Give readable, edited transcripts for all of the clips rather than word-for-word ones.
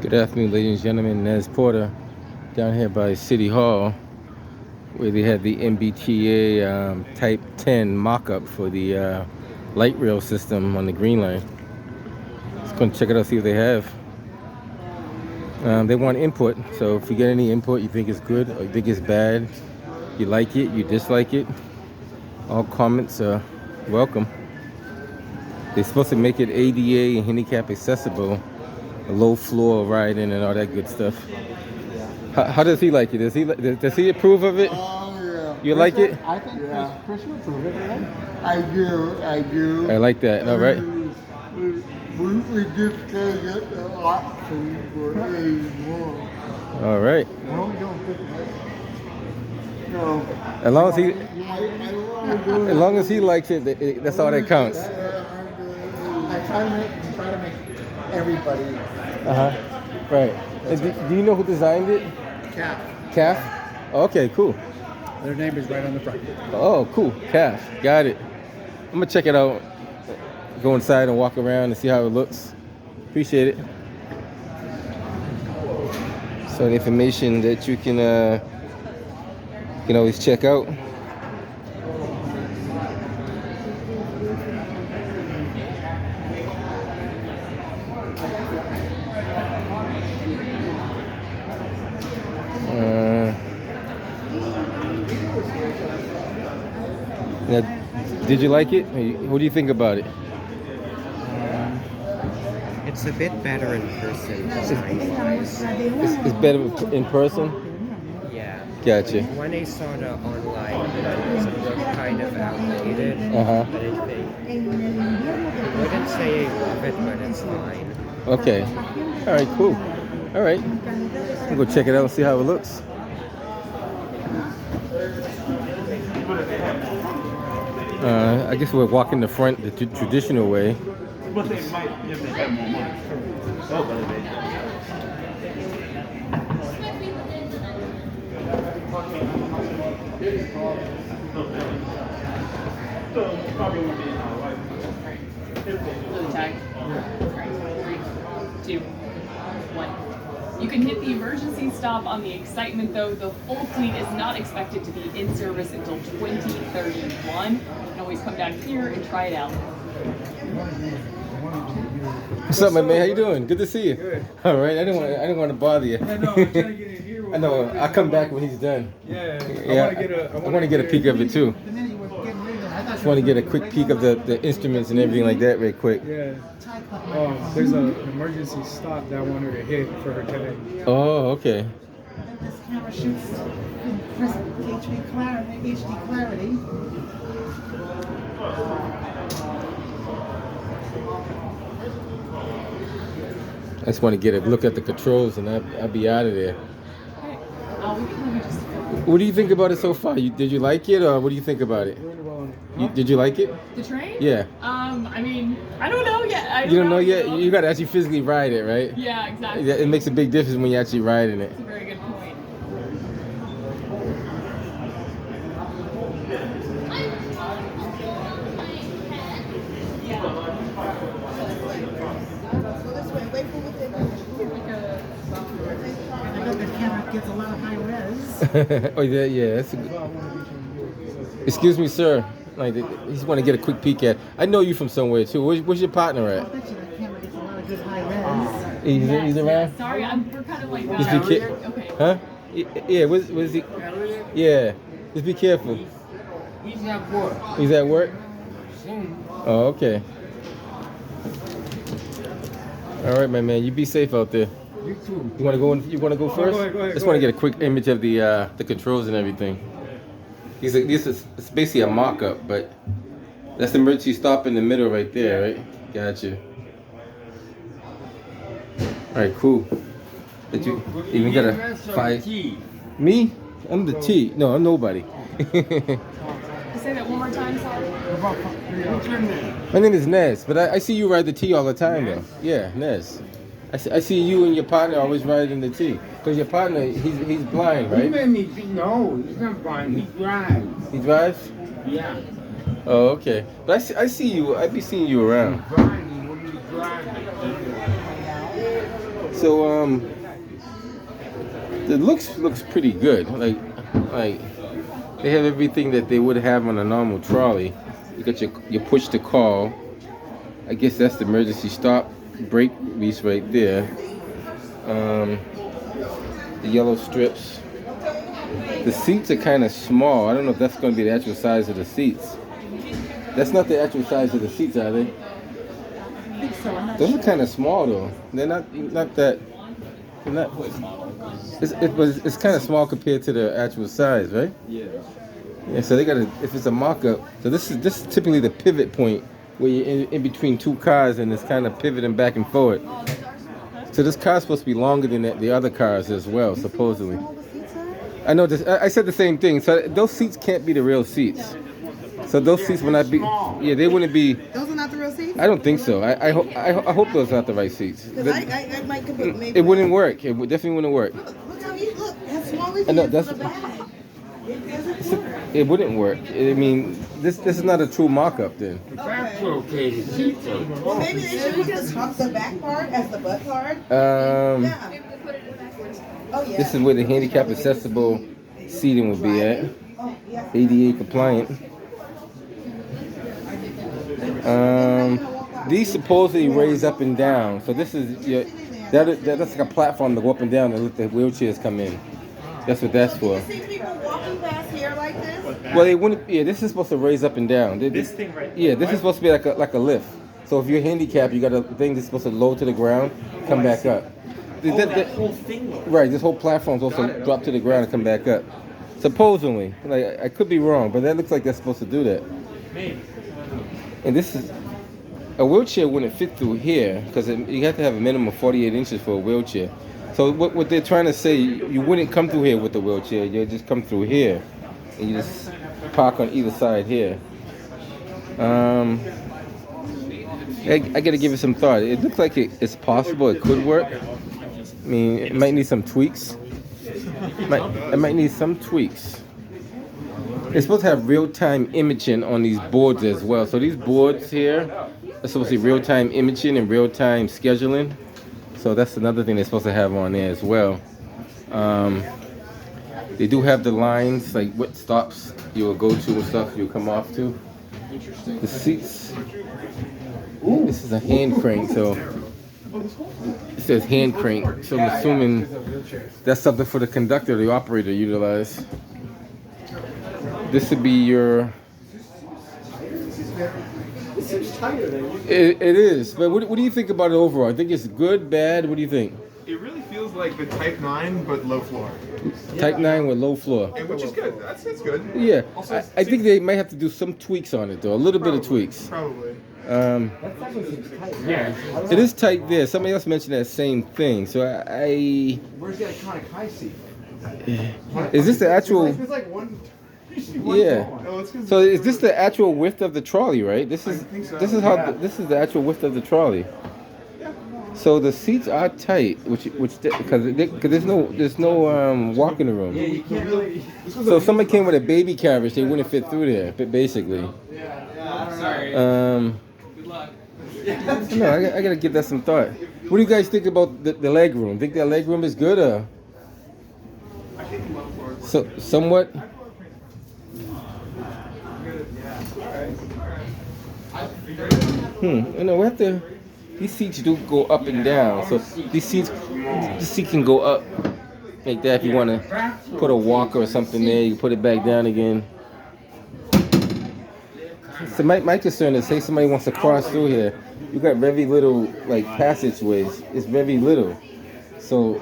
Good afternoon, ladies and gentlemen. Nez Porter down here by City Hall, where they had the MBTA Type 10 mock-up for the light rail system on the Green Line. Just going to check it out, see what they have. They want input, so if you get any input, you think it's good or you think it's bad, you like it, you dislike it, all comments are welcome. They're supposed to make it ADA and handicap accessible, a low floor riding and all that good stuff. How does he like it? Does he approve of it? Oh, yeah. You like it? I think Chris would approve it, right? I do. I like that. All right. We just can't get the option for anymore. All right. No, we don't. No. As long as he, I want as long as he likes it, that's all that counts. I try to make everybody Right. And do you know who designed it? Cap. Calf. Okay. Cool. Their name is right on the front. Oh, cool. Calf. Got it. I'm gonna check it out. Go inside and walk around and see how it looks. Appreciate it. So the information that you can always check out. Now, did you like it? What do you think about it? It's a bit better in person. It's better in person? Yeah. Gotcha. When I saw the online, it looked kind of outdated. Uh-huh. But I wouldn't say I love it, but it's fine. Okay. All right, cool. All right. I'll go check it out and see how it looks. I guess we're walking the front the traditional way. But they might if they have more money. Oh, but they. So probably won't be in our life. Tag. 3, 2, 1. You can hit the emergency stop on the Excitement though. The full fleet is not expected to be in service until 2031. You can always come down here and try it out. What's up, my man? How you doing? Good to see you. Good. All right. I didn't want to bother you. I know. I'm trying to get in here. I know. I'll come back when he's done. Yeah. Yeah. I want to get a peek of it too. The minute you were getting rid of it, I thought Just want to get a quick peek of the instruments and everything like that, real quick. Yeah. There's an emergency stop that I want her to hit for her today. Oh, okay. this camera shoots in crisp HD clarity. I just want to get a look at the controls and I'll be out of there. We can maybe just. What do you think about it so far? Did you like it, or what do you think about it? Did you like it? The train? Yeah. I mean, I don't know yet. You don't know yet? You got to actually physically ride it, right? Yeah, exactly. It makes a big difference when you're actually riding it. That's a very good point. I bet the camera gets a lot of high res. Oh, yeah. That's a good. Excuse me, sir. Like, he just want to get a quick peek at. I know you from somewhere too. Where's your partner I at? bet you the camera gets a lot of good high res. He's around. Sorry, we're kind of like. Just be careful. Okay. Huh? Yeah. Where's he? Yeah. Just be careful. He's at work. He's at work. Oh, okay. All right, my man. You be safe out there. You too. You want to go? You want to go first? Go ahead, Just want to get a quick image of the controls and everything. This is it's basically a mock-up, but that's the emergency stop in the middle right there, right? Gotcha. All right, cool. That you even got a five. Me? I'm the T. No, I'm nobody. Say that one more time, sorry. What's your name? My name is Nez, but I see you ride the T all the time, though. Yeah, Nez. I see you and your partner always riding the T. Because your partner, he's blind, He right? made me see. No, he's not blind. He drives. He drives? Yeah. Oh, okay. But I see you. I be seeing you around. He's blind. He wouldn't be driving. So the looks pretty good. Like they have everything that they would have on a normal trolley. You got your push to call. I guess that's the emergency stop brake release right there. The yellow strips. The seats are kind of small. I don't know if that's going to be the actual size of the seats. That's not the actual size of the seats, are they? I think so. I'm not Those sure. are kind of small though. They're not that. They're not. It's kind of small compared to the actual size, right? Yeah. Yeah. So they got if it's a mock-up. So this is typically the pivot point where you're in between two cars and it's kind of pivoting back and forward. So this car's supposed to be longer than the other cars as well, supposedly. I know this. I said the same thing. So those seats can't be the real seats. So those seats will not be. Yeah, they wouldn't be. Those are not the real seats? I don't think so. I hope those are not the right seats. Because I might could be maybe. It wouldn't work. It definitely wouldn't work. Look how you look. That's small as I know, in that's- the bag. It doesn't work. It wouldn't work. I mean, this is not a true mock-up then. Okay. Well, maybe they should put the back part as the butt part. Yeah. Oh, yeah. This is where the handicap accessible seating would be at. Oh, yeah. ADA compliant. These supposedly raise up and down. So this is that's like a platform to go up and down and let the wheelchairs come in. That's what that's for. You see people walking past here like this? Well, they wouldn't. Yeah, this is supposed to raise up and down. This thing right Yeah, this is supposed to be like a lift. So if you're handicapped, you got a thing that's supposed to lower to the ground, come back up. that whole thing looks. Right, this whole platform's also drop to the ground and come back up. Supposedly, like I could be wrong, but that looks like they're supposed to do that. Maybe. And this is a wheelchair wouldn't fit through here because you have to have a minimum of 48 inches for a wheelchair. So what they're trying to say, you wouldn't come through here with the wheelchair. You just come through here, and you just park on either side here. I got to give it some thought. It looks like it's possible. It could work. I mean, it might need some tweaks. It might need some tweaks. It's supposed to have real-time imaging on these boards as well. So these boards here are supposed to be real-time imaging and real-time scheduling. So that's another thing they're supposed to have on there as well. They do have the lines, like what stops you will go to and stuff you'll come off to. The seats. This is a hand crank, so it says hand crank. So I'm assuming that's something for the conductor or the operator to utilize. This would be your. It is, but what do you think about it overall? I think it's good, bad. What do you think? It really feels like the Type 9 but low floor, Type 9 with low floor. and which is good. That's good. Yeah, Also, I think they might have to do some tweaks on it though, a little bit of tweaks. Probably. Yeah. It is tight there. Somebody else mentioned that same thing. So I Where's the iconic high seat? is this the actual? It's like one. Yeah. No, it's 'cause- So is this the actual width of the trolley, right? This is think so. this is how this is the actual width of the trolley. So the seats are tight, which because there's no walking room. Yeah, you can't really. So if somebody came with a baby carriage, they wouldn't fit through there, basically. Sorry. Good luck. No, I gotta give that some thought. What do you guys think about the leg room? Think that leg room is good or? So somewhat. You know, we have to. These seats do go up and down, so this seat can go up like that. If you want to put a walker or something there, you can put it back down again. So my concern is, say somebody wants to cross through here, you got very little like passageways. It's very little, so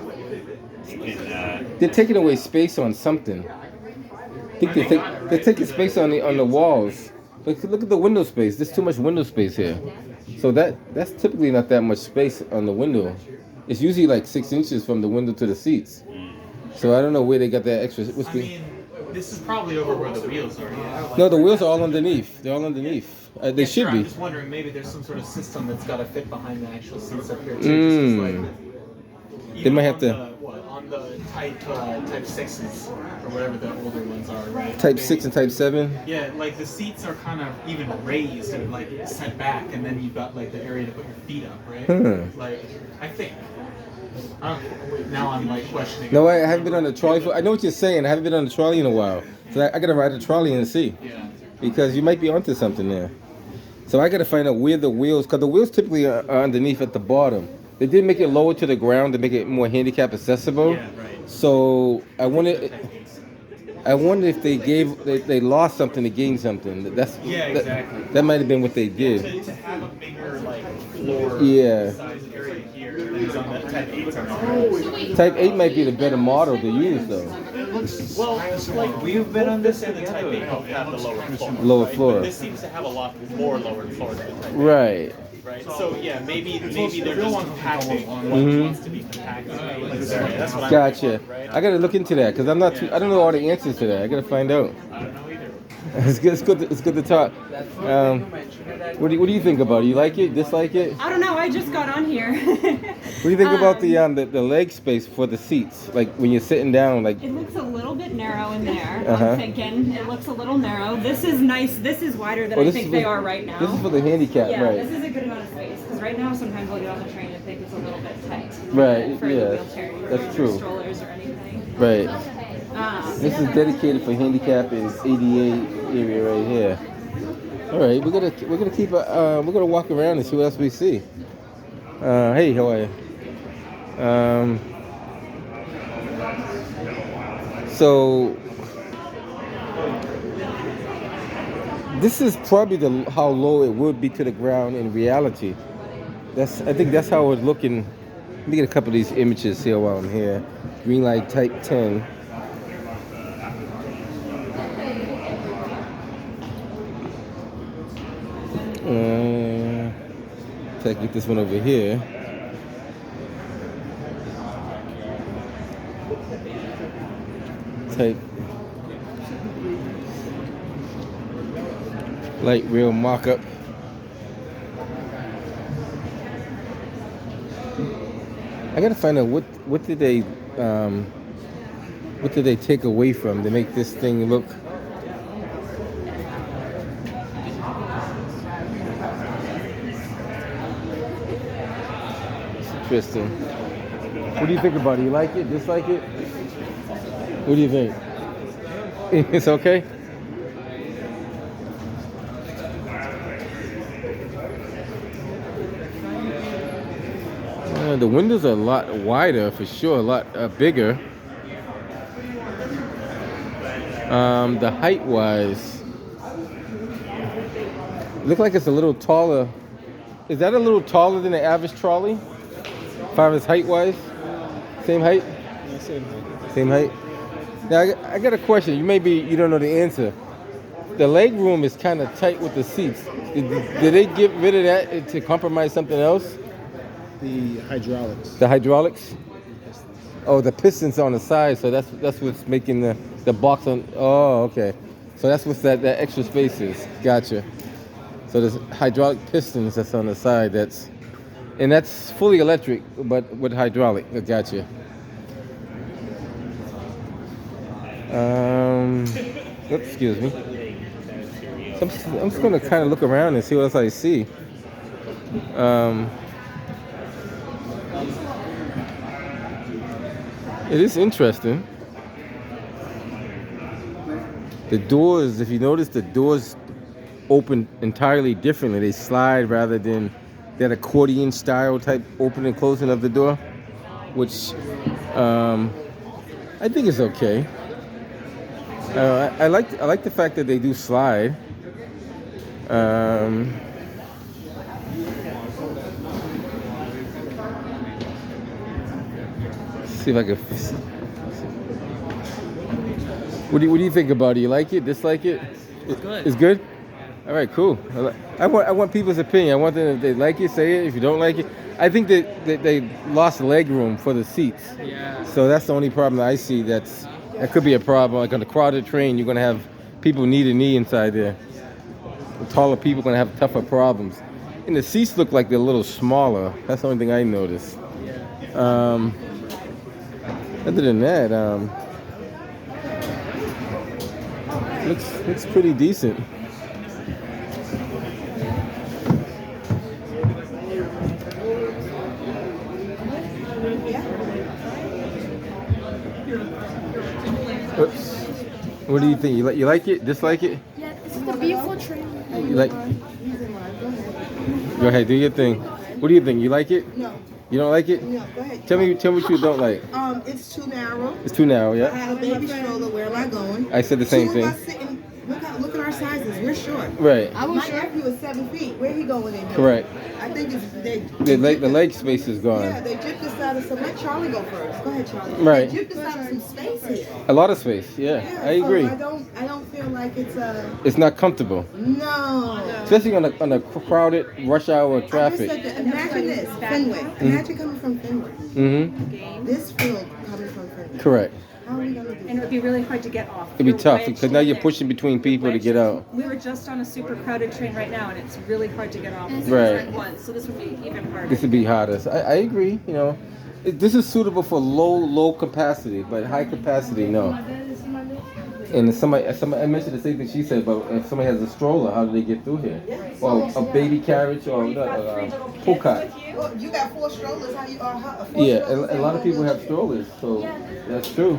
they're taking away space on something. I think they're taking space on the walls. But look at the window space. There's too much window space here. So that's typically not that much space on the window. It's usually like 6 inches from the window to the seats. So I don't know where they got that extra. I mean, this is probably over where the wheels are. Yeah? No, the wheels are all underneath. They're all underneath. They should Sure, be. I'm just wondering, maybe there's some sort of system that's got to fit behind the actual seats up here too. Just 'cause, like, They might have to. on the type 6s or whatever the older ones are, right? Type 6 and Type 7? Yeah, like the seats are kind of even raised or like set back, and then you've got like the area to put your feet up, right? Like, I think. Now I'm like questioning. No, I haven't been on the trolley. I know what you're saying. I haven't been on the trolley in a while. So I got to ride the trolley and see. Yeah. Because you might be onto something there. So I got to find out where the wheels, because the wheels typically are underneath at the bottom. They did make it lower to the ground to make it more handicap accessible. Yeah, right. So I wonder if they lost something to gain something. Exactly. That might have been what they did. To have a bigger like floor size area here is on the Type 8s. Type 8 might be the better model to use though. Well, like we've been on this, and the Type 8 don't have the lower floor. Lower floor. But this seems to have a lot more lower floor than the Type 8. Right. Right. So yeah, maybe they're just compacting what wants to be compacted. Like, that's what I'm Gotcha. right? I gotta look into that because I'm not. I don't know all the answers to that. I gotta find out. I don't know either. It's good to talk. What do you think about it? You like it? Dislike it? I don't know. I just got on here. What do you think about the leg space for the seats? Like when you're sitting down, like It looks a little bit narrow in there. Uh-huh. I'm thinking it looks a little narrow. This is nice. This is wider than Oh, I this think is they for- are right now. this is for the handicap, yeah, right? this is a good amount of space because right now sometimes I'll get on the train and think it's a little bit tight. Right, For yeah, the wheelchair use that's or true. Strollers or anything. Right. This is dedicated for handicap and ADA area right here. All right, we're gonna keep we're gonna walk around and see what else we see. Hey, how are you? So this is probably how low it would be to the ground in reality. I think that's how it's looking. Let me get a couple of these images here while I'm here. Green light Type 10. So I can get this one over here. Type light rail mock-up. I gotta find out what did they take away from to make this thing look. Interesting. What do you think about it? You like it? Dislike it? What do you think? It's okay? The windows are a lot wider for sure, a lot bigger. The height wise, look like it's a little taller. Is that a little taller than the average trolley? As far as height wise? Same height? Yeah, same height. Same height? Now I got a question. You don't know the answer. The leg room is kind of tight with the seats. Did they get rid of that to compromise something else? The hydraulics. The hydraulics? Oh, the pistons on the side, so that's what's making the box on. Oh, okay. So that's what that extra space is. Gotcha. So there's hydraulic pistons that's on the side. That's fully electric, but with hydraulic. I gotcha. Oops, excuse me. So I'm just gonna kind of look around and see what else I see. It is interesting. The doors, if you notice, the doors open entirely differently. They slide rather than that accordion style type opening and closing of the door, which I think is okay. I like the fact that they do slide. See if I can. What do you think about it? You like it? Dislike it? It's good. It's good. All right, cool. I want people's opinion. I want them, if they like it, say it. If you don't like it, I think that they lost leg room for the seats. Yeah. So that's the only problem that I see. That could be a problem. Like on a crowded train, you're gonna have people knee to knee inside there. The taller people are gonna have tougher problems. And the seats look like they're a little smaller. That's the only thing I noticed. Other than that, looks pretty decent. Oops. What do you think? You like it? Dislike it? Yeah, this is the beautiful tree. You like? Go ahead, do your thing. What do you think? You like it? No. You don't like it? No, go ahead. Tell me what you don't like. It's too narrow. It's too narrow, I yeah? have a baby stroller. Where am I going? I said the same Two of thing. us sitting. Look at our sizes. We're short. Right. My nephew is 7 feet. Where he going in here? Correct. I think it's The leg space is gone. Yeah, they jipped us out of some. Let Charlie go first. Go ahead, Charlie. Right. They jipped us out of some space here. A lot of space, yeah. I agree. So I don't feel like it's It's not comfortable. No. Especially on a crowded rush hour I just traffic. said that, imagine this, Fenway. Imagine coming from Fenway. Mm-hmm. This field coming from Fenway. Correct. How are we gonna do And it would be really hard to get off. It'd be You're tough wedged because now you're in. pushing between people to get out. We were just on a super crowded train right now, and it's really hard to get off. Right. So this would be even harder. This would be hotter. So I agree. You know, this is suitable for low capacity, but high capacity, no. And somebody I mentioned the same thing she said, but if somebody has a stroller, how do they get through here? Or a baby carriage or pull cart. Well, you got 4 strollers. How you are? Yeah, a lot of people have strollers, so that's true.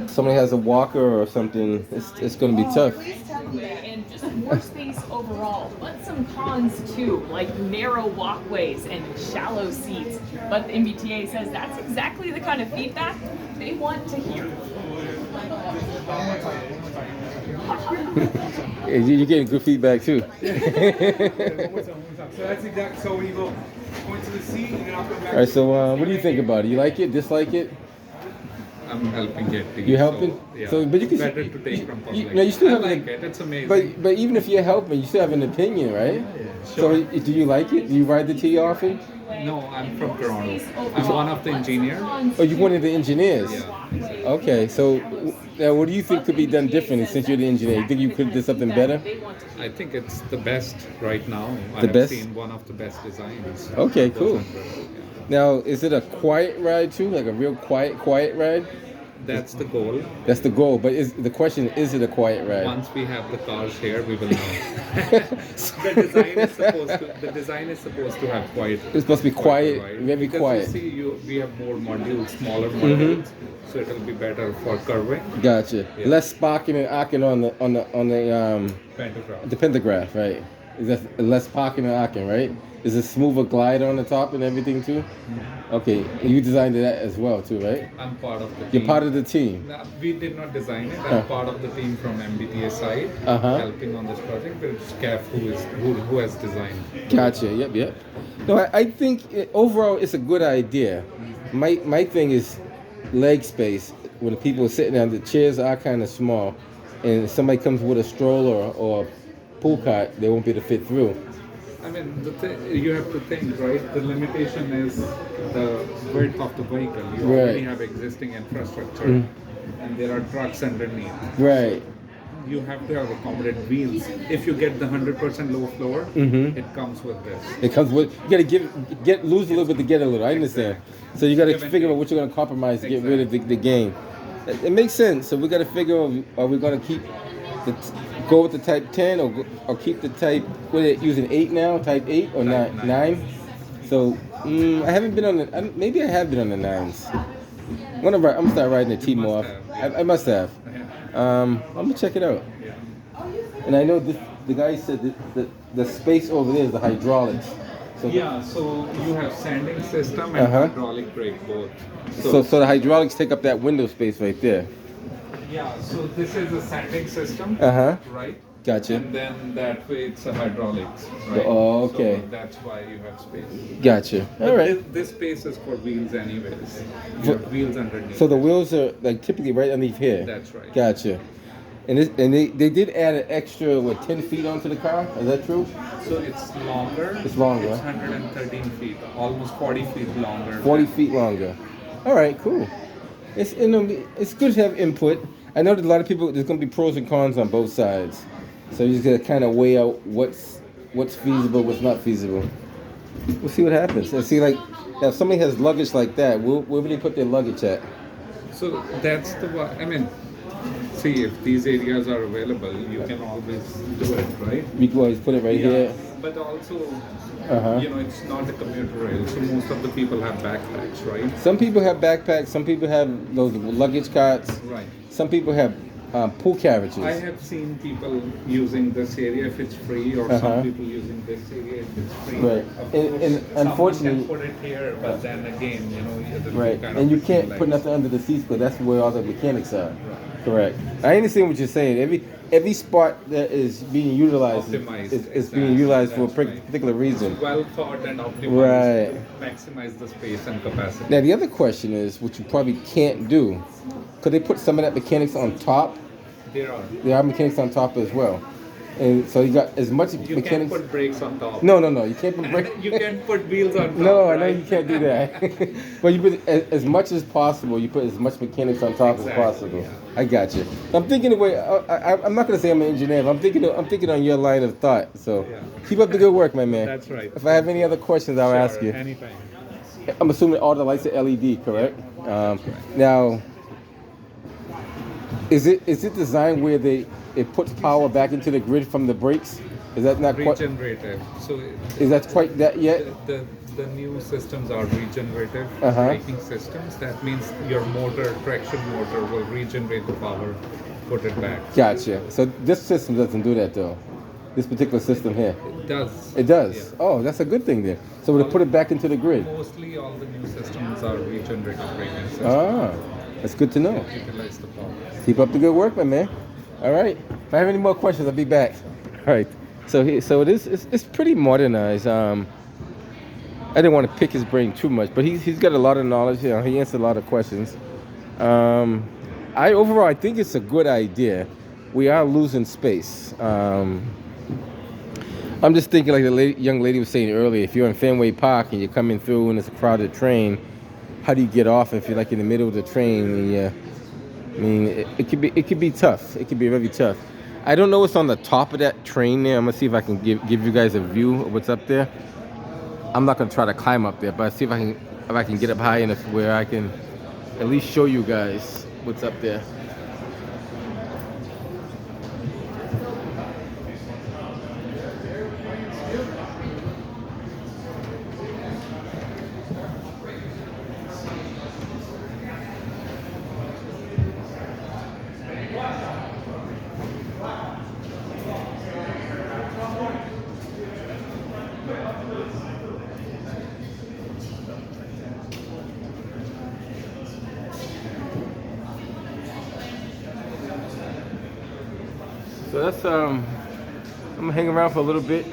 Somebody has a walker or something, it's going to be tough. And just more space overall, but some cons too, like narrow walkways and shallow seats. But the MBTA says that's exactly the kind of feedback they want to hear. You're getting good feedback too. One more time. So that's exactly. So when you go into the seat, and then I'll come back. All right, so what do you think about it? You like it? Dislike it? I'm helping it. You helping? So, yeah. So, but you can better to take from public. No, you still I have like it. It's amazing. But even if you're helping, you still have an opinion, right? Sure. So do you like it? Do you ride the T often? No, I'm from Toronto. I'm one of the engineers. Oh, you're one of the engineers? Yeah. Okay, so now what do you think could be done differently since you're the engineer? You think you could do something better? I think it's the best right now. I The have best? seen one of the best designs. Okay, cool. Yeah. Now, is it a quiet ride too? Like a real quiet ride? That's the goal. That's the goal, but the question is it a quiet ride? Once we have the cars here, we will know. the design is supposed to have quiet. It's supposed to be quiet, right? very Because quiet. You see, we have more modules, smaller modules, so it'll be better for curving. Gotcha. Yeah. Less sparking and arcing on the Pantograph. the pentagraph, right? Is that less parking and arcing, right? Is it smoother glide on the top and everything too? Okay, you designed that as well too, right? I'm part of the team. You're part of the team. No, we did not design it. I'm part of the team from MBTA side, helping on this project. But it's CAF who has designed. Gotcha. Yep. No, I think overall it's a good idea. My thing is leg space. When people are sitting down, the chairs are kind of small, and if somebody comes with a stroller or a pull cart, they won't be able to fit through. I mean, you have to think, right? The limitation is the width of the vehicle. You already have existing infrastructure, and there are trucks underneath. Right. You have to have accommodated wheels. If you get the 100% low floor, it comes with this. It comes with you got to lose a little bit to get a little. I understand. So you got to figure out what you're going to compromise to get rid of the gain. It makes sense. So we got to figure out: are we going to keep go with the Type 10 or keep the Type? What are they using 8 now? Type 8 or 9? So I haven't been on the. Maybe I have been on the 9s. I'm gonna start riding the T more. I must have. I'm gonna check it out. And I know the guy said that the space over there is the hydraulics. So so you have sanding system and hydraulic brake both. So the hydraulics take up that window space right there. Yeah, so this is a sanding system, right? Gotcha. And then that way it's a hydraulics, right? Oh, okay. So that's why you have space. Gotcha. All right. This space is for wheels anyways. You have wheels underneath. So the wheels are like typically right underneath here. That's right. Gotcha. And they did add an extra 10 feet onto the car. Is that true? So it's longer. It's longer. It's 113 feet, almost 40 feet longer. 40 feet longer. All right, cool. It's good to have input. I know that a lot of people, there's going to be pros and cons on both sides. So you just got to kind of weigh out what's feasible, what's not feasible. We'll see what happens. And see, like, if somebody has luggage like that, where would they put their luggage at? So that's the one. I mean, see, if these areas are available, you can always do it, right? We can always put it right here. But also, Uh-huh. you know, it's not a commuter rail, so most of the people have backpacks, right? Some people have backpacks. Some people have those luggage carts. Right. Some people have pool carriages. I have seen people using this area if it's free, or some people using this area if it's free. Right. Of And course, unfortunately, someone can put it here, but then again, you know, right. And you can't put nothing under the seats, but that's where all the mechanics are. Correct. I understand what you're saying. Every spot that is being utilized is being utilized for a particular reason. Well thought and optimized Right. to maximize the space and capacity. Now the other question is, what you probably can't do, could they put some of that mechanics on top? There are. There are mechanics on top as well. And so you got as much You mechanics. can't put brakes on top. No, you can't put brakes. You can't put wheels on top. No, I know right? you can't do that. But you put as much as possible. You put as much mechanics on top as possible. yeah. I got you. I'm thinking the way. I'm not gonna say I'm an engineer, but I'm thinking on your line of thought. So keep up the good work, my man. That's right. If I have any other questions, I'll ask you. Anytime. I'm assuming all the lights are LED, correct? Now, is it designed where it puts power back into the grid from the brakes? Is that not quite? Regenerative. So Is that quite that yet? the new systems are regenerative Uh-huh. braking systems. That means your traction motor will regenerate the power, put it back. Gotcha. So this system doesn't do that though. This particular system here. It does. It does. Yeah. Oh, that's a good thing then. So we'll put it back into the grid. Mostly all the new systems are regenerative braking systems. Ah, that's good to know. Utilize the power. Keep up the good work, my man. All right. If I have any more questions, I'll be back. All right. So it's pretty modernized. I didn't want to pick his brain too much, but he's got a lot of knowledge. You know, he answered a lot of questions. I think it's a good idea. We are losing space. I'm just thinking, like the young lady was saying earlier, if you're in Fenway Park and you're coming through and it's a crowded train, how do you get off if you're like in the middle of the train? And it could be tough. It could be very tough. I don't know what's on the top of that train there. I'm gonna see if I can give you guys a view of what's up there. I'm not gonna try to climb up there, but see if I can get up high enough where I can at least show you guys what's up there. So that's I'm gonna hang around for a little bit,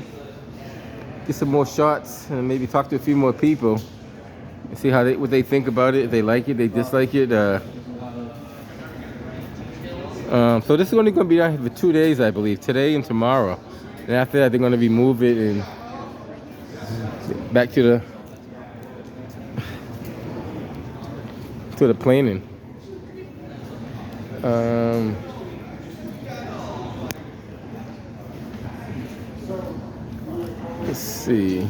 get some more shots, and maybe talk to a few more people and see what they think about it. If they like it, they dislike it. So this is only gonna be down here for 2 days, I believe, today and tomorrow. And after that, they're gonna remove it and back to the planing. Let's see.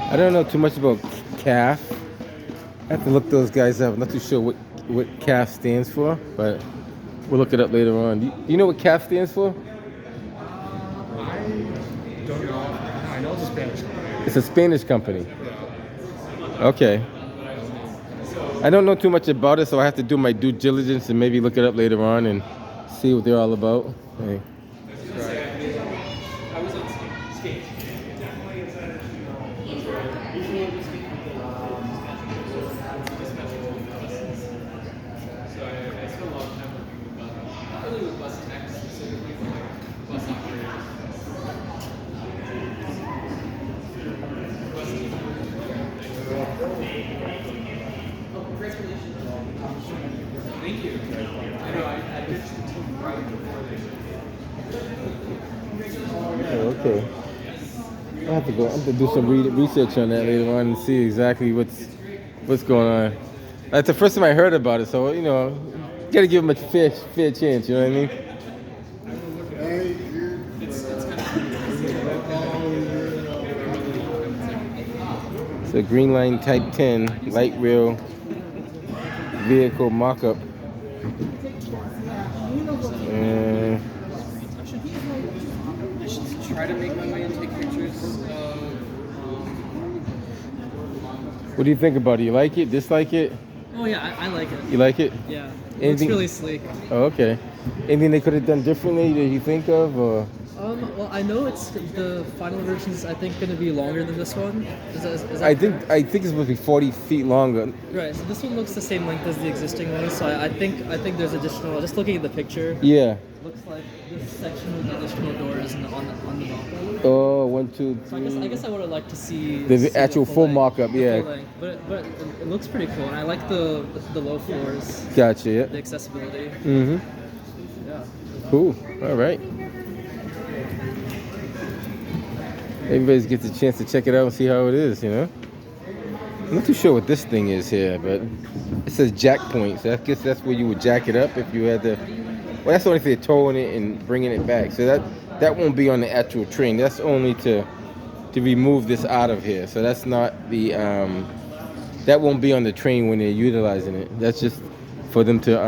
I don't know too much about CAF. I have to look those guys up. I'm not too sure what CAF stands for, but we'll look it up later on. Do you know what CAF stands for? Don't know. I know it's a Spanish company. It's a Spanish company. Okay. I don't know too much about it, so I have to do my due diligence and maybe look it up later on and see what they're all about. Hey. I was on skate. So I spent a lot of time working with not really with bus techs specifically, but like bus operators. Thank you. I know I pitched the team right before they Okay. I have to do some research on that later on and see exactly what's going on. That's the first time I heard about it, so you know, you gotta give them a fair chance. You know what I mean? So Green Line Type 10 light rail vehicle mock-up. I should try to make my way and take pictures. What do you think about it? You like it? Dislike it? Oh yeah, I like it. You like it? Yeah, Anything? looks really sleek. Oh, okay. Anything they could have done differently that you think of, or? Well, I know it's the final version is I think going to be longer than this one. Is that I think it's supposed to be 40 feet longer. right? So this one looks the same length as the existing one. So I think there's additional. Just looking at the picture. Yeah. Looks like this section with additional doors on the mock-up. Oh, 1, 2, 3. So I guess I would have liked to see The actual full length, mock-up, the yeah. full length. But it looks pretty cool, and I like the low floors. Gotcha. Yeah. The accessibility. Mhm. Yeah. Cool. All right. Everybody gets a chance to check it out and see how it is, you know? I'm not too sure what this thing is here, but it says jack points. I guess that's where you would jack it up if you had to. Well, that's only if they're towing it and bringing it back. So that won't be on the actual train. That's only to remove this out of here. So that's not the that won't be on the train when they're utilizing it. That's just for them to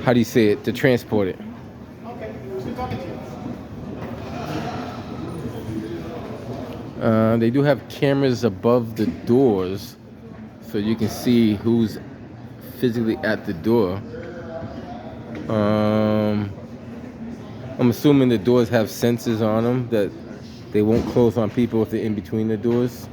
how do you say it? To transport it. They do have cameras above the doors, so you can see who's physically at the door. I'm assuming the doors have sensors on them that they won't close on people if they're in between the doors.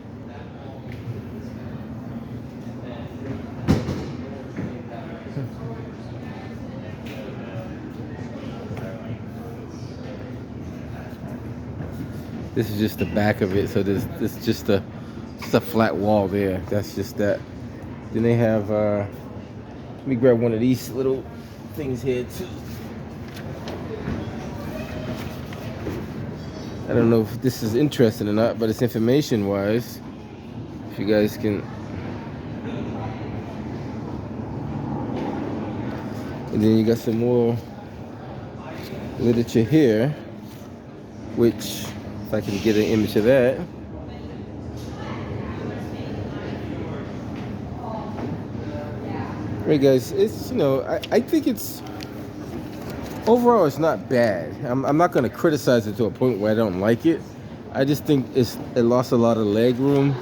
This is just the back of it, so there's just a flat wall there. That's just that. Then they have let me grab one of these little things here too. I don't know if this is interesting or not, but it's information wise. If you guys can. And then you got some more literature here, which if I can get an image of that. Right, guys, it's, you know, I think it's, overall it's not bad. I'm not going to criticize it to a point where I don't like it. I just think it lost a lot of leg room.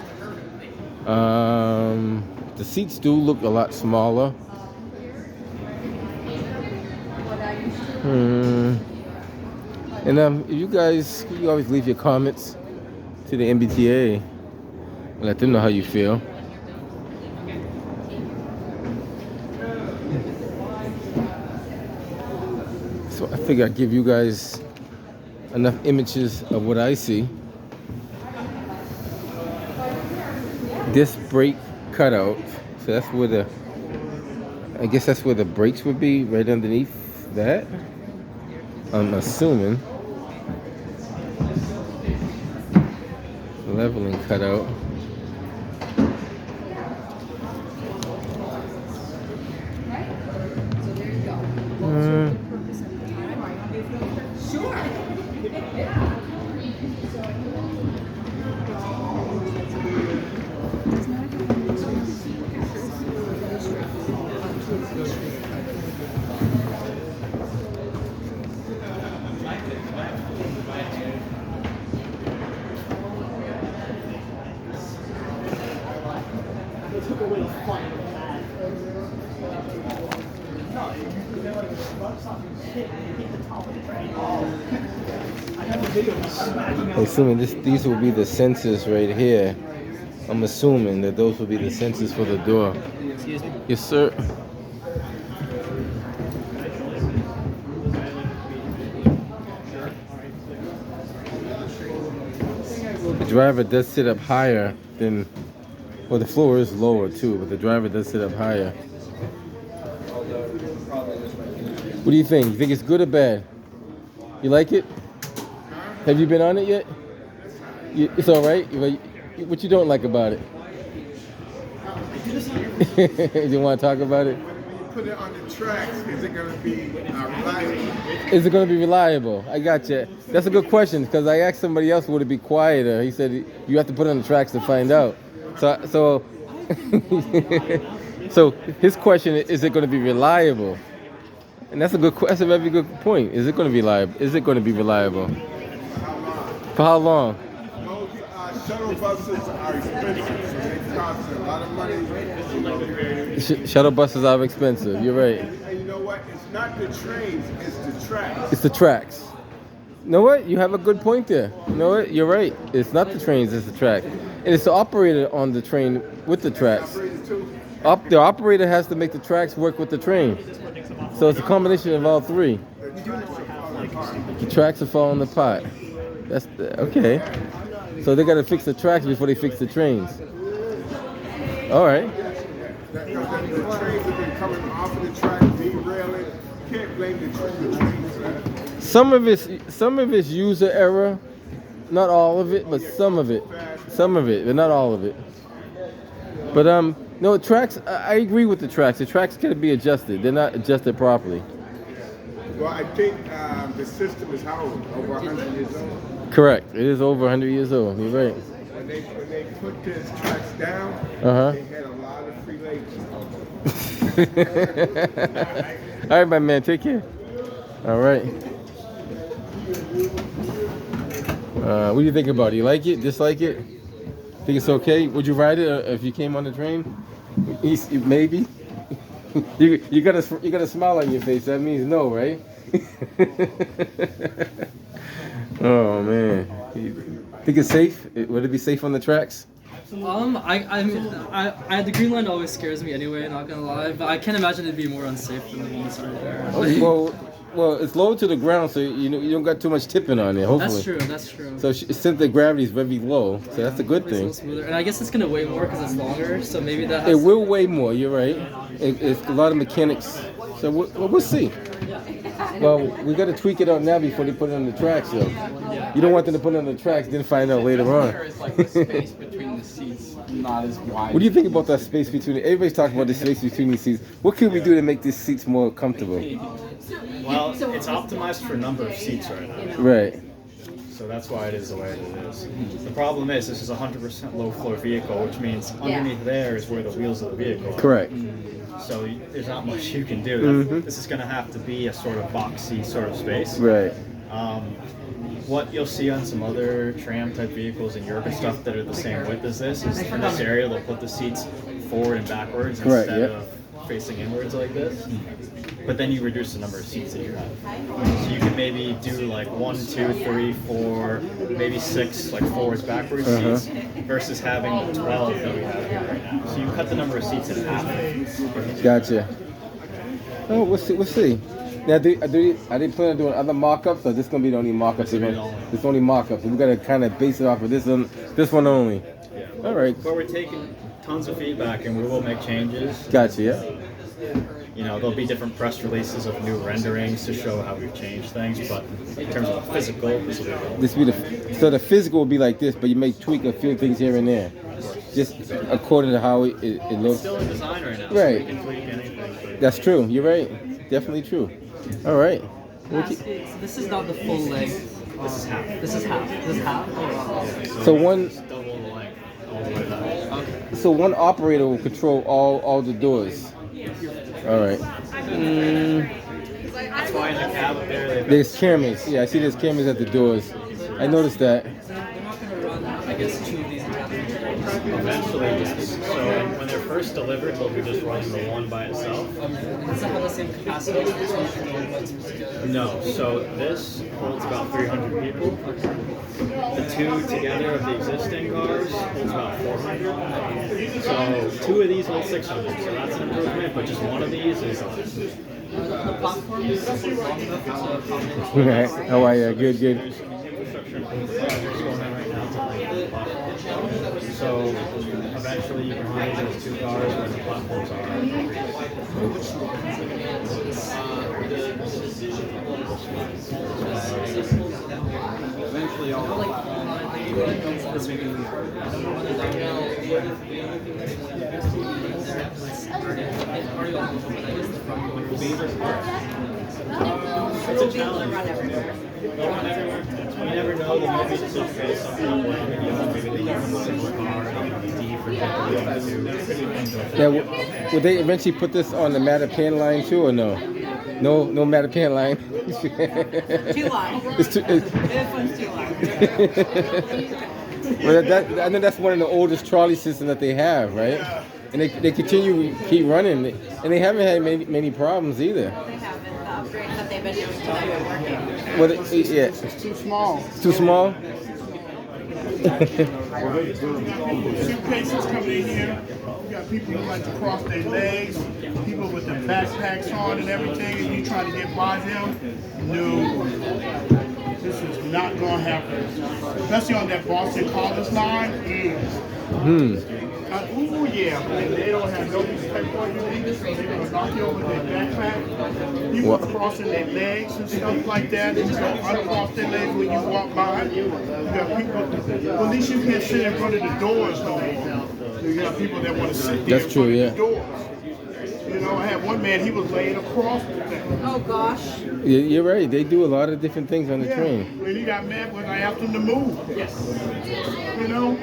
The seats do look a lot smaller. And you guys, you always leave your comments to the MBTA and let them know how you feel. So I figure I'd give you guys enough images of what I see. This brake cutout, so that's where I guess that's where the brakes would be, right underneath that, I'm assuming. Leveling cutout. Assuming these will be the sensors right here. I'm assuming that those will be the sensors for the door. Excuse me? Yes, sir. The driver does sit up higher than, well, the floor is lower too, but the driver does sit up higher. What do you think? You think it's good or bad? You like it? Have you been on it yet? It's all right. What you don't like about it? You want to talk about it? Put it on the tracks. Is it going to be reliable? Is it going to be reliable? I got you. That's a good question because I asked somebody else, would it be quieter? He said you have to put it on the tracks to find out. So so his question is it going to be reliable? And that's a very good point. Is it going to be reliable? Is it going to be reliable? For how long? Shuttle buses are expensive, so they cost a lot of money. Shuttle buses are expensive. You're right. And you know what? It's not the trains, it's the tracks. It's the tracks. You know what? You have a good point there. You know what? You're right. It's not the trains, it's the track. And it's the operator on the train with the tracks. The operator has to make the tracks work with the train. So it's a combination of all three. The tracks are falling apart. Okay. So they got to fix the tracks before they fix the trains. All right. The trains have been coming off of the track, derailing. Can't blame the trains. Some of it's user error, not all of it, but some of it, but not all of it. But no, tracks. I agree with the tracks. The tracks can be adjusted. They're not adjusted properly. Well, I think the system is how old? Over 100 years old. Correct. It is over 100 years old. You're right. When they put these tracks down, they had a lot of free labor. All right, my man. Take care. All right. What do you think about it? You like it? Dislike it? Think it's okay? Would you ride it if you came on the train? Maybe. You got a smile on your face. That means no, right? Oh man. Think it's safe? Would it be safe on the tracks? The green line always scares me anyway. Not gonna lie, but I can't imagine it'd be more unsafe than the ones right there. Well, it's low to the ground, so you don't got too much tipping on it. Hopefully. That's true. So since the gravity is very low, so that's a good thing. And I guess it's gonna weigh more because it's longer. So maybe that. It will weigh more. You're right. It's a lot of mechanics. So we'll see. Well, we got to tweak it out now before they put it on the tracks, though. You don't want them to put it on the tracks, then find out later on. It's like the space between the seats not as wide. What do you think about that space between? Everybody's talking about the space between these seats. What can we do to make these seats more comfortable? Well, it's optimized for number of seats right now. Right. So that's why it is the way it is. The problem is this is a 100% low floor vehicle, which means underneath there is where the wheels of the vehicle are. Correct. So there's not much you can do. This is going to have to be a sort of boxy sort of space. Right. What you'll see on some other tram type vehicles in Europe and stuff that are the same width as this is in this area they'll put the seats forward and backwards instead of facing inwards like this. But then you reduce the number of seats that you have. So you can maybe do like 1, 2, 3, 4, maybe 6 like forwards, backwards seats versus having the 12 that we have here right now. So you cut the number of seats in half. Gotcha. Oh, we'll see. Now, are they planning on doing other mock-ups, or this is gonna be the only mock-ups? It's only mock-ups. So we gotta kind of base it off of this one only. Yeah. All right. But we're taking tons of feedback, and we will make changes. Gotcha. Yeah. You know, there'll be different press releases of new renderings to show how we've changed things, but in terms of the physical, this will be so the physical will be like this, but you may tweak a few things here and there, just according to how it looks. It's still in design right now, right? So we can tweak anything. That's true. You're right. Definitely true. All right. So this is not the full length. This is half. This is half. This is half. Oh, wow. So one. Double the length, all the way down. Okay. So one operator will control all the doors. All right. That's why in the cab up there, There's cameras. Yeah, I see there's cameras at the doors. I noticed that. They're not going to run, I guess, 2 of these eventually, yes. So when they're first delivered, they'll be just running the one by itself. Does it have the same capacity as this one? No. So this holds about 300 people. The 2 together of the existing cars holds about 400. So 2 of these hold 600. So that's an improvement, but just one of these is. The platform is long enough to accommodate. Right. How are you? Good. So eventually you can ride those 2 cars when the platforms are. Eventually all like It's a challenge. You never know. They might be just okay. Something maybe they use a similar car, D for Yeah, would they eventually put this on the matter pan line too, or no? No matter pan line. Too long. It's too. This one's too long. Well, I know that's one of the oldest trolley systems that they have, right? And they keep running, and they haven't had many problems either. They haven't. The upgrades that they've been doing to them are working. Well, yeah. It's too small. Too small? Suitcases coming in here. You got people who like to cross their legs, people with their backpacks on and everything, and you try to get by them. No, this is not gonna happen. Especially on that Boston College line. Ooh, yeah, and they don't have no respect for you. They're gonna knock you over with their backpack. People crossing their legs and stuff like that. You don't uncross their legs when you walk by. You got people. Well, at least you can't sit in front of the doors no more. You got people that want to sit there in front of the doors. You know, I had one man. He was laying across the thing. Oh gosh. Yeah, you're right. They do a lot of different things on the train. When he got mad when I asked him to move. Yes. You know.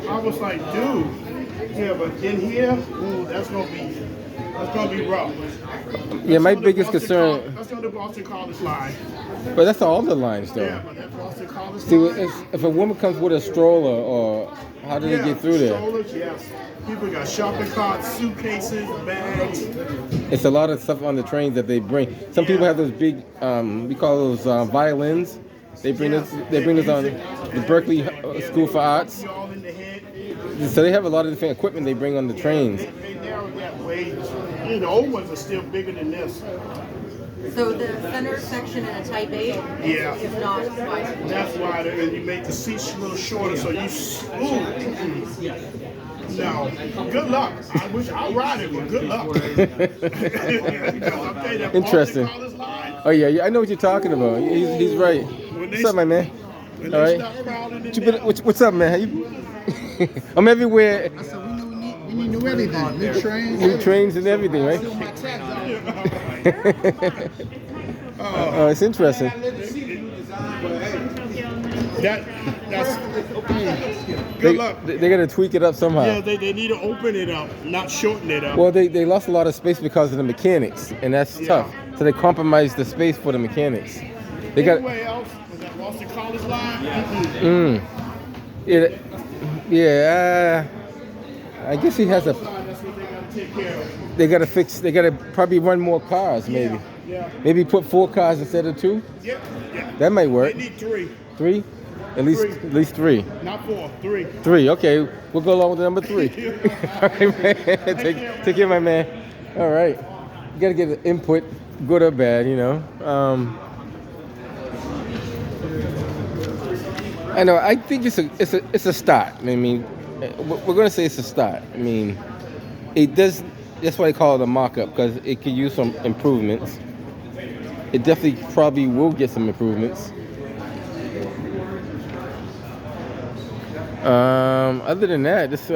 I was like, dude, yeah, but in here, ooh, that's gonna be rough. Yeah, my biggest concern. That's on the Boston College line. But that's all the lines, though. Yeah, but that Boston College See, line. if a woman comes with a stroller, or how do they get through there? Strollers, yes. People got shopping carts, suitcases, bags. It's a lot of stuff on the trains that they bring. Some people have those big, we call those violins. They bring us. They bring us on the Berkeley School for Arts. So they have a lot of different equipment they bring on the trains. They narrowed that way. The old ones are still bigger than this. So the center section in a Type 8 is not wide. That's why you make the seats a little shorter, so you. No, good luck. I wish I'll ride it, but good luck. Interesting. Oh yeah, I know what you're talking about. He's right. What's up, my man? All right. What's up, man? How you? I'm everywhere. I said we need new everything, new trains. New trains and everything, right? Oh, it's interesting. That's good luck. They're gonna tweak it up somehow. Yeah, they need to open it up, not shorten it up. Well, they lost a lot of space because of the mechanics, and that's tough. So they compromised the space for the mechanics. They got. Anywhere else? Was that Boston College line? Yeah. I guess he has a. They gotta fix. They gotta probably run more cars, maybe. Yeah. Maybe put 4 cars instead of 2. Yeah. That might work. They need 3. 3? At least 3. Not 4, 3. 3. Okay, we'll go along with the number 3. All right, man. Take care, my man. All right. You gotta get input, good or bad, you know. I know. I think it's a start. I mean, we're gonna say it's a start. I mean, it does. That's why they call it a mock-up, because it could use some improvements. It definitely probably will get some improvements. Other than that, just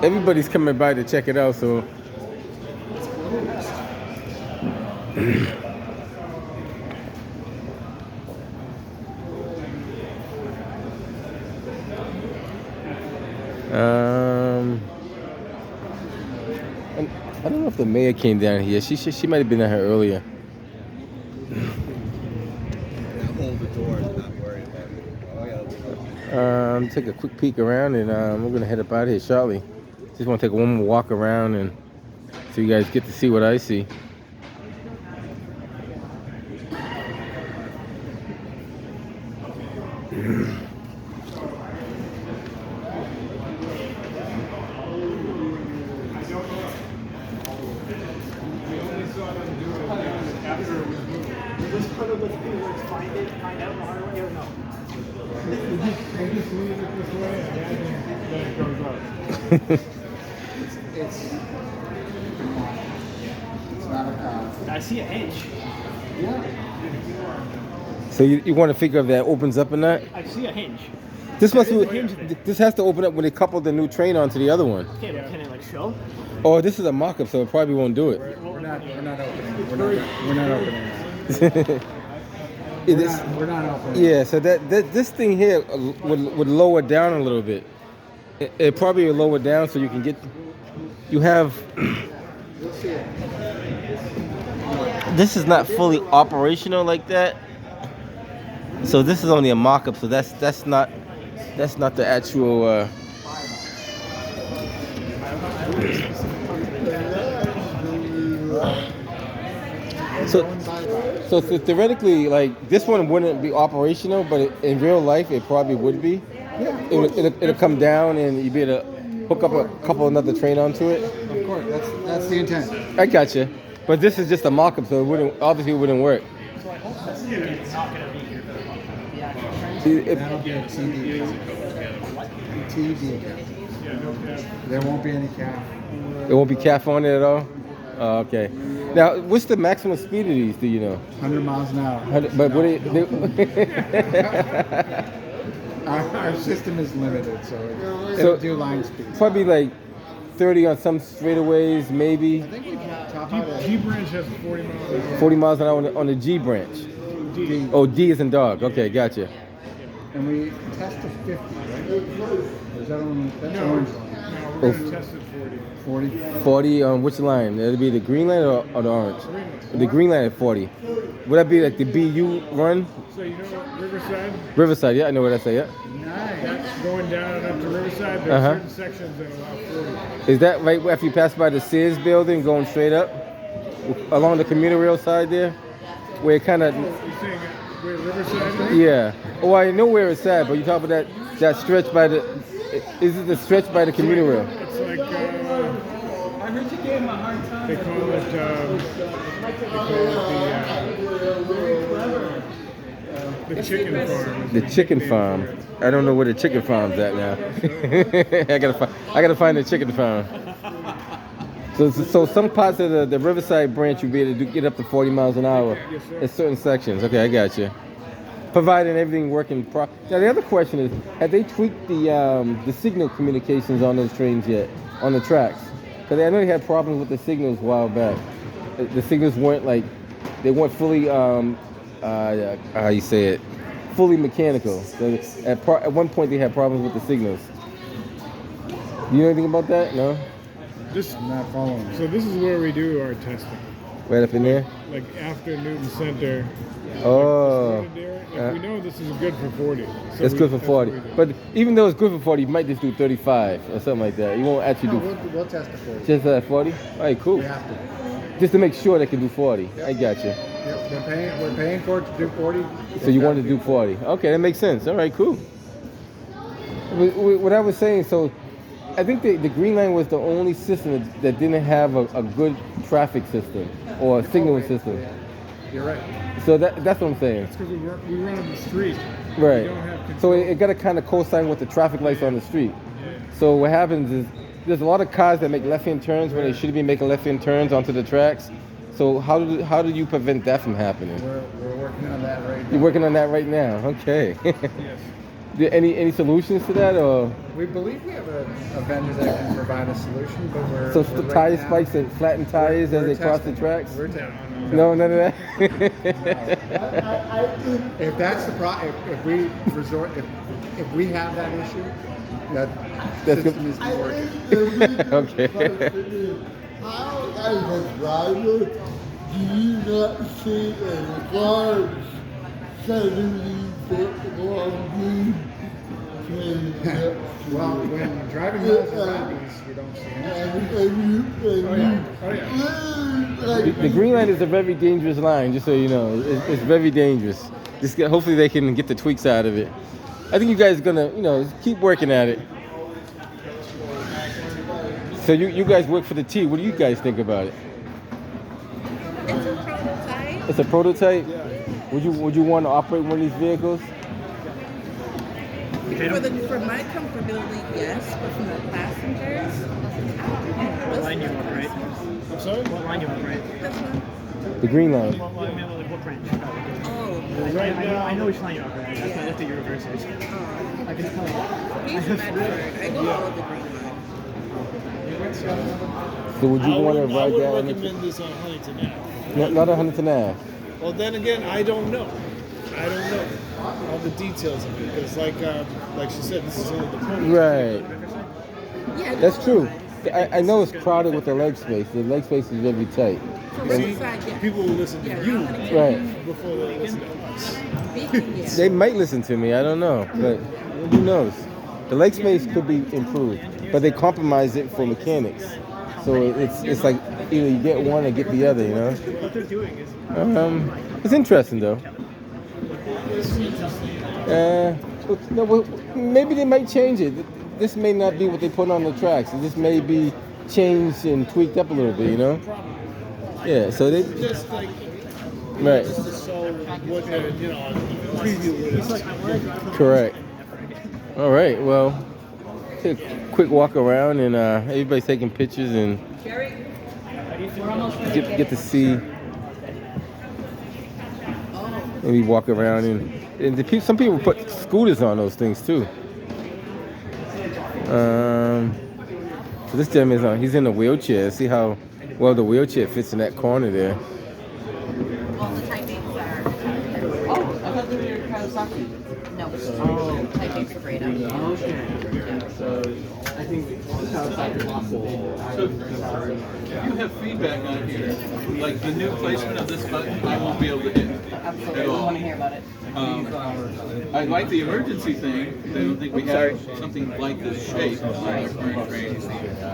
everybody's coming by to check it out, so. I don't know if the mayor came down here. She might have been down here earlier. Hold the door, not worry about it. Take a quick peek around, and we're gonna head up out of here shortly. Just want to take one more walk around, and so you guys get to see what I see. I see a hinge. So you want to figure if that opens up or not? I see a hinge. This must this has to open up when they couple the new train onto the other one. Can it like show? Oh, this is a mock-up, so it probably won't do it. We're not opening. We're not opening. We're not opening. Yeah, so this thing here would lower down a little bit. It probably will lower down so you can get. You have. This is not fully operational like that. So this is only a mock-up. So that's not the actual. So theoretically, like this one wouldn't be operational, but in real life, it probably would be. Yeah, it'll come down, and you'd be able to hook up a couple another train onto it. Of course, that's the intent. I gotcha, but this is just a mock-up, so it wouldn't work. So I hope that's it's not gonna be here for the actual That'll be a TD. There won't be any calf. There won't be calf on it at all. Oh, okay. Now, what's the maximum speed of these? Do you know? 100 miles an hour. But what our system is limited, so it'll do line speed. Probably like 30 on some straightaways, maybe. I think we top out at G branch has 40 miles an hour. 40 miles an hour on the G branch. D. Oh, D is in dog. Okay, gotcha. And we test to 50, right? Or is that on that's orange line? No, we're going to test at 40. 40? 40 on which line? It'll be the green line or the orange? The green line at 40. Would that be like the BU run? So you know Riverside? Riverside, yeah, I know what I say, yeah. That's going down and up to Riverside. There's certain sections that allow 40. Is that right after you pass by the Sears building going straight up? Along the commuter rail side there? Where it kind of... You're saying where Riverside is? Yeah. Oh, I know where it's at, but you talk about that stretch by the... Is it the stretch by the commuter rail? It's like... I heard you gave him a hard time. They call it the chicken farm. The chicken farm. I don't know where the chicken farm's at now. I gotta find the chicken farm. So some parts of the Riverside branch you'll be able to get up to 40 miles an hour in certain sections. Okay, I got you. Providing everything working Now the other question is, have they tweaked the signal communications on those trains yet, on the tracks? Because I know they had problems with the signals a while back. The signals weren't they weren't fully, how you say it, fully mechanical. So at one point they had problems with the signals. You know anything about that? No? I'm not following. So this is where we do our testing. Right up in there? Like after Newton Center. Oh. We know this is good for 40. So It's good for 40. But even though it's good for 40, you might just do 35 or something like that. You won't actually do... We'll test the 40. Just at 40? All right, cool. We have to. Just to make sure they can do 40. Yep. I got you. Yep, we're paying for it to do 40. So you want to do 40. Okay, that makes sense. All right, cool. What I was saying, so I think the Green Line was the only system that didn't have a good traffic system or a signaling system. You're right. So that's what I'm saying. It's because we run on the street. Right. We don't have control. So it got to kind of co-sign with the traffic lights on the street. So what happens is there's a lot of cars that make left-hand turns when they should be making left-hand turns onto the tracks. So how do you prevent that from happening? We're working on that right now. You're working on that right now. Okay. Yes. Any solutions to that, or? We believe we have a vendor that can provide a solution, but we're So we're tire right now- spikes and flattened tires as they cross the tracks? We're testing. No, none of that. If that's the if we resort, if we have that issue, that That's system good. is working. Okay. How, as a driver, do you not see any cars suddenly fit on you? Well, when driving miles around these, you don't see anything. The Green Line is a very dangerous line, just so you know. It's very dangerous. Hopefully they can get the tweaks out of it. I think you guys are gonna, keep working at it. So you guys work for the T. What do you guys think about it? It's a prototype. It's a prototype? Yeah. Would you want to operate one of these vehicles? For my comfortability, yes, but for the passengers, What line you want, right? I'm sorry? What line you want, right? this one. The Green Line. What branch? Oh, Right now, I know which line you're on. That's why I looked at your reversers. I can tell you. So would you want to I ride would that? recommend this on Huntington Ave. Not on Huntington Ave. Well, then again, I don't know. I don't know all the details of it because, like she said, this is only the pony. Right. That's true. I know it's crowded with the leg space. The leg space is very tight. See, people will listen to you Right. before they listen to us. They might listen to me. I don't know, but who knows? The leg space could be improved, but they compromise it for mechanics. So it's like either you get one or get the other. You know. What they're doing is. It's interesting though. No, well, maybe they might change it. This may not be what they put on the tracks. This may be changed and tweaked up a little bit, you know? Yeah, so they... Just like... Right. So what they're, preview is. Correct. All right, well, take a quick walk around and everybody's taking pictures and get to see... Maybe walk around and some people put scooters on those things too. So this gentleman he's in a wheelchair. See how well the wheelchair fits in that corner there. All the Type 8s are. Oh, I thought they were Kawasaki. No. Type 8s are great. Okay. So I think Kawasaki possible. So you have feedback on here, like the new placement of this button, I won't be able to hit. Absolutely, I want to hear about it. I like the emergency thing. I don't think we have something like this shape on our current train.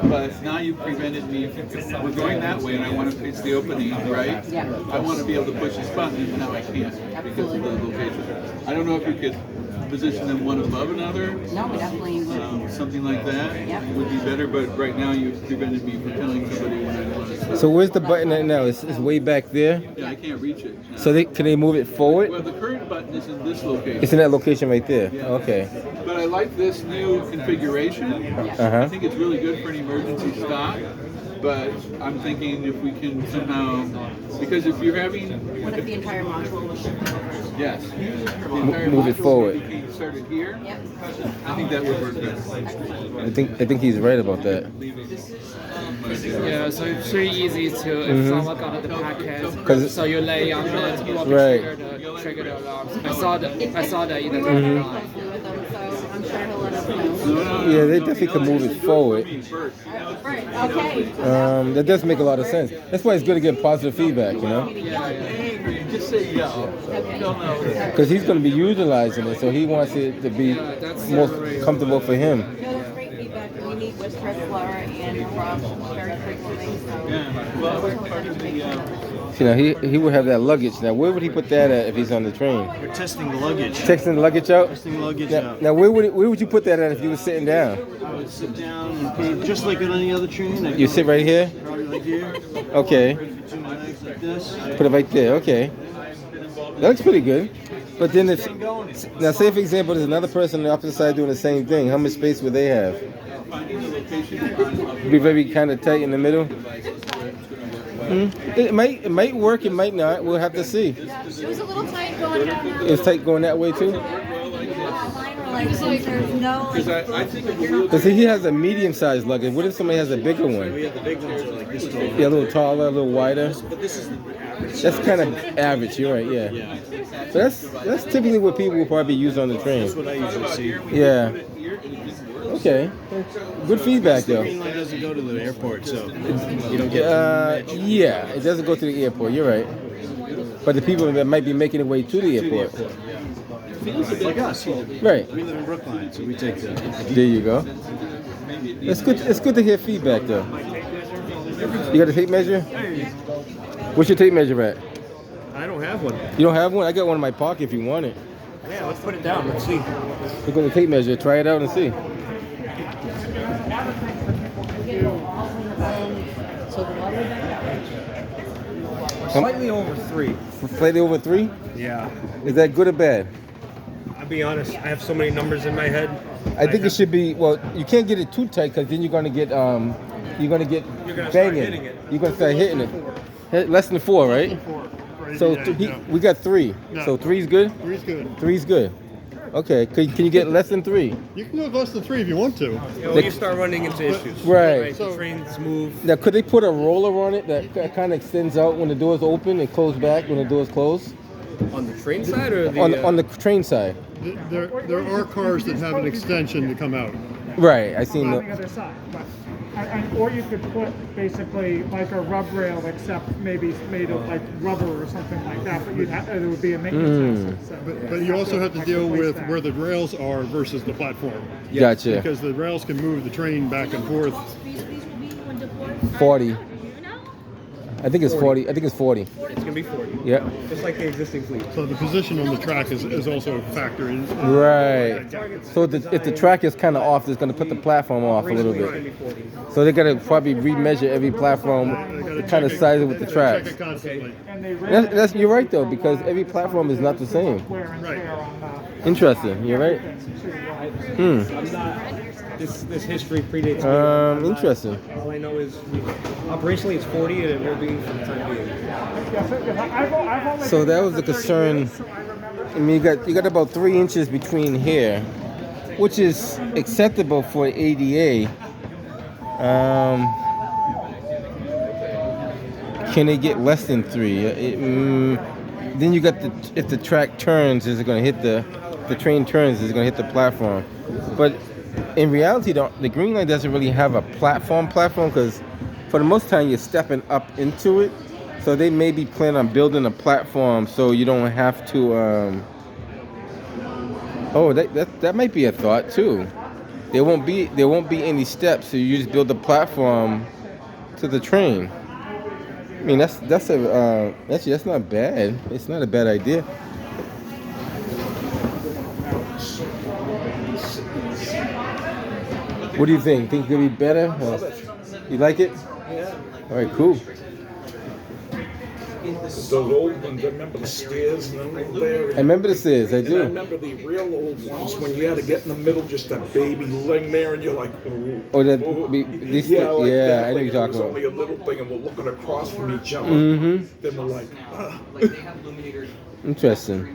But now you've prevented me. We're going that way, and I want to pitch the opening, right? Yeah. I want to be able to push this button, and now I can't because of the location. I don't know if you could position them one above another. No, we definitely would. Something like that would be better. But right now, you've prevented me from telling somebody when I want to. So where's the button at now? It's way back there? Yeah, I can't reach it. No. So can they move it forward? Well, the current button is in this location. It's in that location right there. Yeah. Okay. But I like this new configuration. I think it's really good for an emergency stop. But I'm thinking if we can somehow, because if you're having... What if the entire module was Yes. Move it forward. Started here. I think that would work best. I think he's right about that. Yeah, so it's pretty easy to if someone got the packet. So you lay on it, you want to trigger the alarms. I saw that in the terminal. I'm sure he'll let us know. Yeah, they definitely can move it forward. Okay. That does make a lot of sense. That's why it's good to get positive feedback, you know? Just say yeah. Because he's going to be utilizing it, so he wants it to be most comfortable for him. No, that's great feedback. We meet with Tesla and Rob very frequently. You know, he would have that luggage. Now, where would he put that at if he's on the train? We're testing the luggage. Testing the luggage out? Testing the luggage now, out. Now, where would you put that at if you were sitting down? I would sit down and put, just like on any other train. You sit right here? Probably right here. Okay. Two legs like this. Put it right there. Okay. That looks pretty good. But then if now say for example there's another person on the opposite side doing the same thing, how much space would they have? Be very kind of tight in the middle. It might work, it might not. We'll have to see. It was a little tight going down now. It's tight going that way too? Because he has a medium-sized luggage. What if somebody has a bigger one? We have the big ones are like this tall. Yeah, a little taller, a little wider. But this is the average. That's kind of average. You're right. Yeah. But that's typically what people will probably use on the train. That's what I usually see. Yeah. Okay. Good feedback though. The green line doesn't go to the airport, so you don't get. Yeah, it doesn't go to the airport. You're right. But the people that might be making their way to the airport. Like us. Right. We live in Brookline, so we take the. There you go. It's good. It's good to hear feedback though. You got a tape measure? What's your tape measure at? I don't have one. You don't have one? I got one in my pocket if you want it. Yeah, let's put it down. Let's see. Look at the tape measure. Try it out and see. Slightly over 3. Slightly over 3? Yeah. Is that good or bad? I'll be honest. I have so many numbers in my head. I think it should be. Well, you can't get it too tight because then you're gonna get banging. You're gonna start hitting it. You're gonna start hitting it. Less than 4, right? So we got 3. No. So 3's good? 3's good. 3's good. Okay, can you get less than 3? You can go less than 3 if you want to. Yeah, well, you start running into issues. Right. The trains move. Now, could they put a roller on it that kind of extends out when the doors open and close back when the doors close? On the train side or the... On the train side. There are cars that have an extension to come out. Right, I seen On the other side. But, or you could put basically like a rub rail, except maybe made of like rubber or something like that. But it would be a maintenance asset. So. But you also have to deal with where the rails are versus the platform. Gotcha. Because the rails can move the train back and forth. 40. I think it's 40. I think it's 40. It's going to be 40. Yeah. Just like the existing fleet. So the position on the track is also a factor in. Right. So if the track is kind of off, it's going to put the platform off a little bit. So they're going to probably remeasure every platform to kind of size it with the tracks. Check it constantly. You're right though, because every platform is not the same. Right. Interesting. You're right. This history predates me. Interesting. All I know is operationally it's 40 and it will be for the time being. So that was the concern. I mean, you got about 3 inches between here, which is acceptable for ADA. Can they get less than 3? Then you got if the track turns, is it going to hit the train turns? Is it going to hit the platform? But in reality, the green line doesn't really have a platform because for the most time you're stepping up into it. So they may be planning on building a platform so you don't have to. That might be a thought too. There won't be any steps, so you just build a platform to the train. I mean that's not bad. It's not a bad idea. What do you think? Think it could be better? You like it? Yeah. All right, cool. Those old ones, I remember the stairs and then there. I remember the stairs, I do. And I remember the real old ones when you had to get in the middle, just that baby laying there, and you're like, ooh. Oh, that. Yeah, like yeah, that, I know like you're talking it was about. only a little thing, and we're looking across from each other. Mm-hmm. Then we're like, Interesting.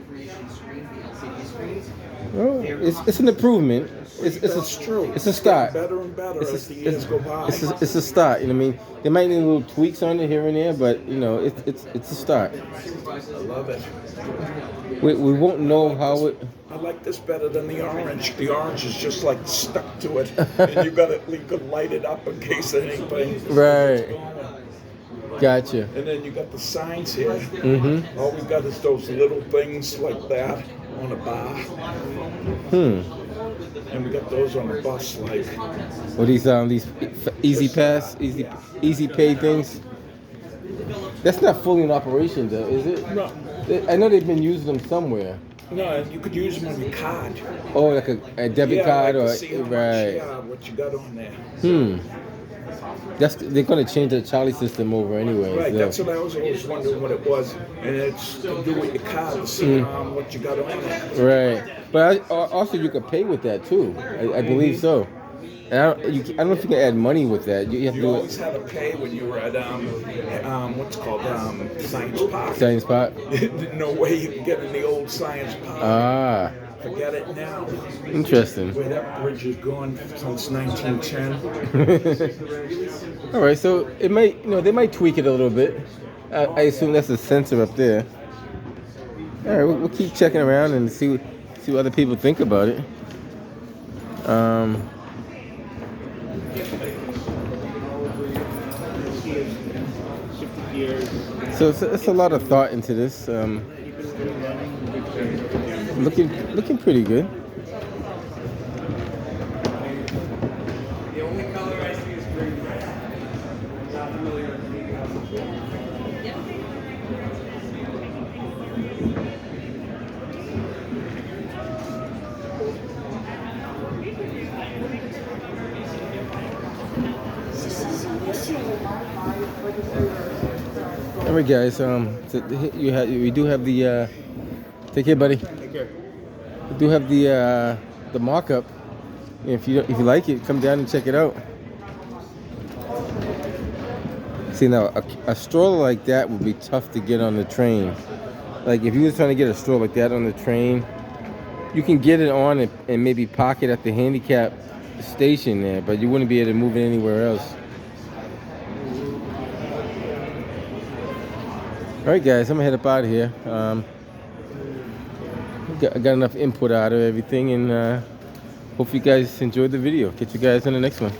Oh, it's an improvement. That's true. It's a start. Better and better as the years go by. It's a start. You know what I mean? They might need little tweaks on it here and there, but you know, it's a start. I love it. We won't know how it. I like this better than the orange. The orange is just like stuck to it, and you could light it up in case anything. Right. Gotcha. And then you got the signs here. Mm-hmm. All we got is those little things like that on a bar. And we got those on the bus, like. What these easy pass, easy pay things? That's not fully in operation though, is it? No. I know they've been using them somewhere. No, you could use them on your card. Oh, like a debit card like or to see how much, right? what you got on there. They're gonna change the Charlie system over anyway. Right, so. that's what I was always wondering what it was, and it's to do with your card to see what you got on it. Right, but also you could pay with that too. I believe so. And I don't know if you can add money with that. You have to You do always had to pay when you were at what's it called Science Park. Science Park. No way you can get in the old Science Park. Ah. Forget it now. Interesting. Where that bridge is gone since 1910. All right, so it might, they might tweak it a little bit. I assume that's a sensor up there. All right, we'll keep checking around and see what other people think about it. So it's a lot of thought into this. Looking pretty good. The only color I see is green. Not familiar with anything else. All right, guys. So we do have the. Take care, buddy. Take care. We do have the mock-up. If you like it, come down and check it out. See now, a stroller like that would be tough to get on the train. Like if you was trying to get a stroller like that on the train, you can get it on and maybe park it at the handicap station there, but you wouldn't be able to move it anywhere else. All right, guys, I'm gonna head up out of here. I got enough input out of everything, and hope you guys enjoyed the video. Catch you guys in the next one.